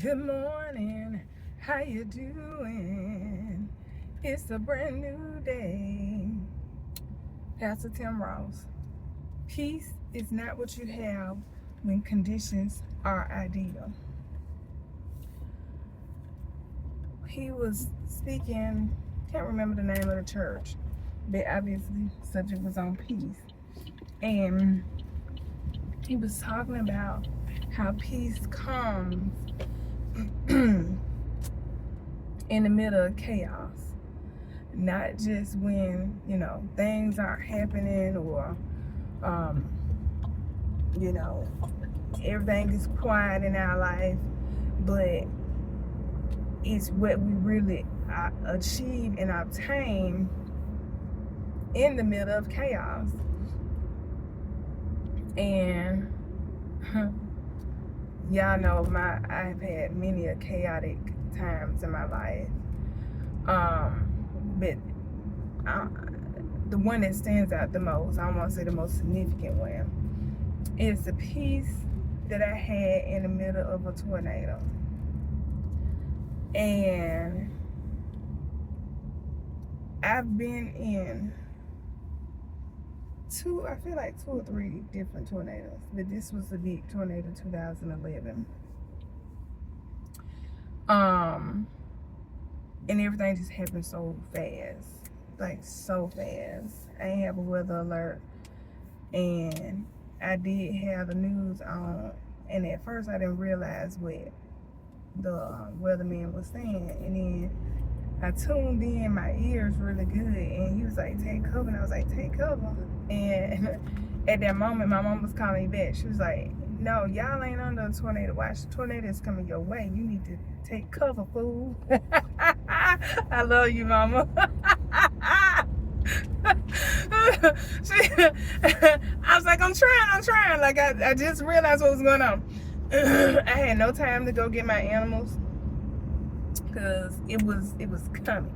Good morning, how you doing? It's a brand new day. Pastor Tim Ross. Peace is not what you have when conditions are ideal. He was speaking, can't remember the name of the church, but obviously the subject was on peace. And he was talking about how peace comes in the middle of chaos. Not just when, things aren't happening or, everything is quiet in our life, but it's what we really achieve and obtain in the middle of chaos. And y'all know I've had many chaotic times in my life. But the one that stands out the most, I want to say the most significant one, is the peace that I had in the middle of a tornado. And I've been in two or three different tornadoes, but this was the big tornado 2011. And everything just happened so fast, so fast. I didn't have a weather alert, and I did have the news on, and at first I didn't realize what the weatherman was saying, and then I tuned in my ears really good, and he was like, take cover, and I was like, take cover. And at that moment, my mom was calling me back. She was like, no, y'all ain't under a tornado watch. The tornado is coming your way. You need to take cover, fool. I love you, mama. I was like, I'm trying. Like, I just realized what was going on. I had no time to go get my animals because it was coming.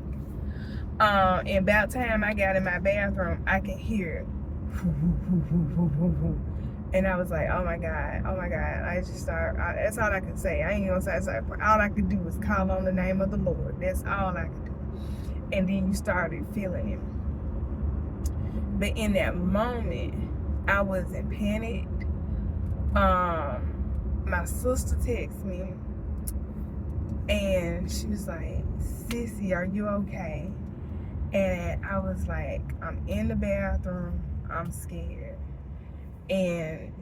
And about time I got in my bathroom, I could hear it. And I was like, oh my God. I just started, that's all I could say. I ain't gonna say, all I could do was call on the name of the Lord. That's all I could do. And then you started feeling it. But in that moment, I was in panic. My sister texted me, and she was like, Sissy, are you okay? And I was like, I'm in the bathroom, I'm scared. And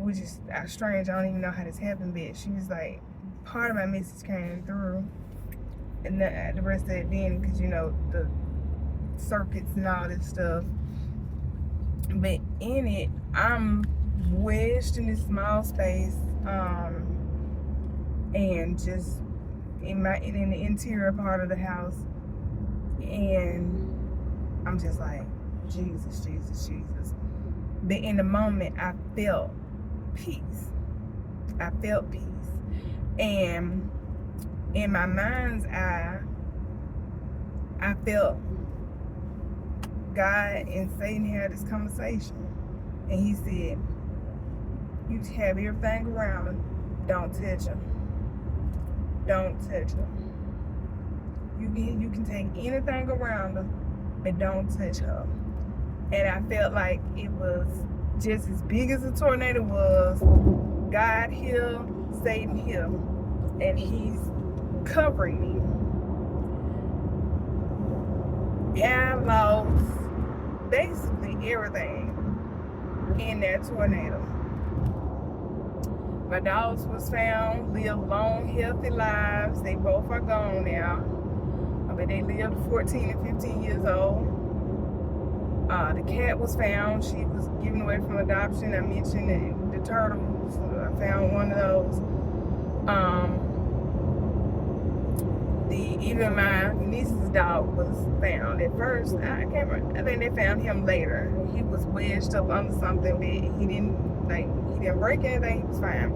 which is strange, I don't even know how this happened, but she was like, part of my message came through, and the rest of it didn't, because the circuits and all this stuff. But in it, I'm wedged in this small space, and just in the interior part of the house, and I'm just like, Jesus. But in the moment, I felt peace. And in my mind's eye, I felt God and Satan had this conversation. And he said, you have everything around him. Don't touch him. You can take anything around her, but don't touch her. And I felt like it was just as big as the tornado was. God here, Satan here, and he's covering me. I lost basically everything in that tornado. My dogs was found, lived long, healthy lives. They both are gone now. But they lived 14 and 15 years old. The cat was found. She was given away from adoption. I mentioned the turtles. I found one of those. Even my niece's dog was found. At first, I can't remember. I think they found him later. He was wedged up under something, but he didn't break anything. He was fine.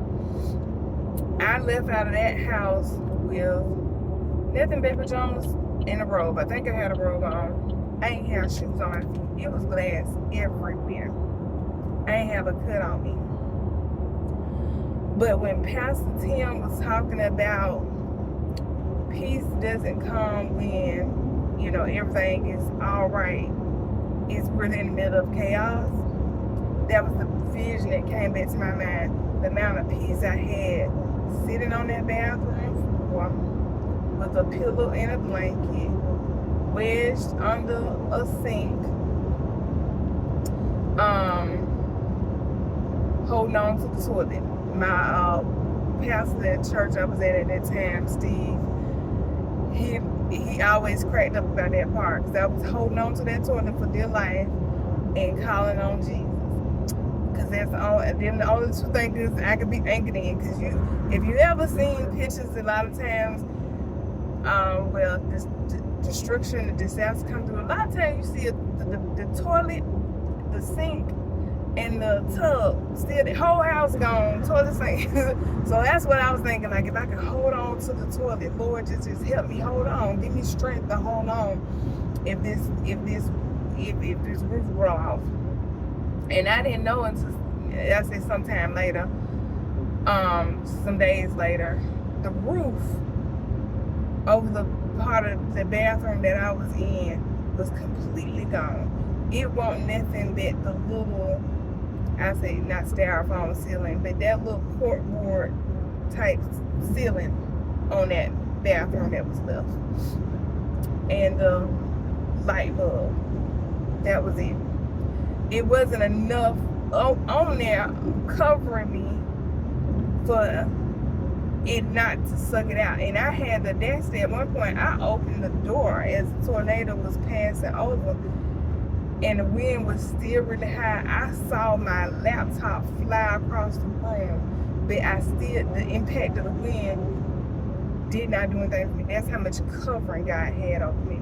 I left out of that house with nothing but pajamas and a robe. I think I had a robe on. I ain't have shoes on my feet. It was glass everywhere. I ain't have a cut on me. But when Pastor Tim was talking about peace doesn't come when, you know, everything is all right, it's really in the middle of chaos. That was the vision that came back to my mind. The amount of peace I had sitting on that bathroom floor with a pillow and a blanket, wedged under a sink, holding on to the toilet. My pastor at church I was at that time, Steve, he always cracked up about that part, because I was holding on to that toilet for dear life and calling on Jesus, because that's the only two things I could be anchored in. Because if you ever seen pictures, a lot of times, well, this destruction, the disaster come through. A lot of times you see the toilet, the sink, and the tub, still the whole house gone, toilet sink. So that's what I was thinking, like, if I could hold on to the toilet, Lord, just help me hold on, give me strength to hold on if this roof blow off. And I didn't know until, I said sometime later, some days later, the roof over the part of the bathroom that I was in was completely gone. It wasn't nothing but the little, I say not styrofoam ceiling, but that little corkboard type ceiling on that bathroom that was left. And the light bulb, that was it. It wasn't enough on there covering me for it not to suck it out. And I had the audacity at one point, I opened the door as the tornado was passing over, and the wind was still really high. I saw my laptop fly across the room, but the impact of the wind did not do anything for me. That's how much covering God had over me.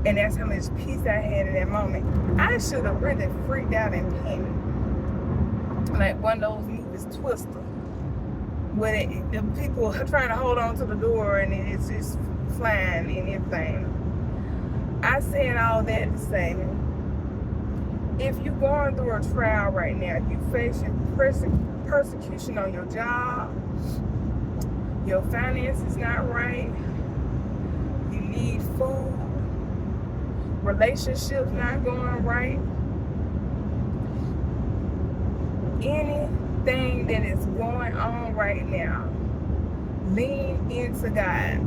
And that's how much peace I had in that moment. I should have really freaked out and panicked. Like one of those movies, Twister, where the people are trying to hold on to the door and it's just flying and everything. I said all that to say, if you're going through a trial right now, you facing persecution on your job, your finances not right, you need food, relationships not going right, anything that is going on right now, lean into God,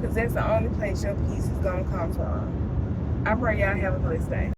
because that's the only place your peace is going to come from. I pray y'all have a blessed day.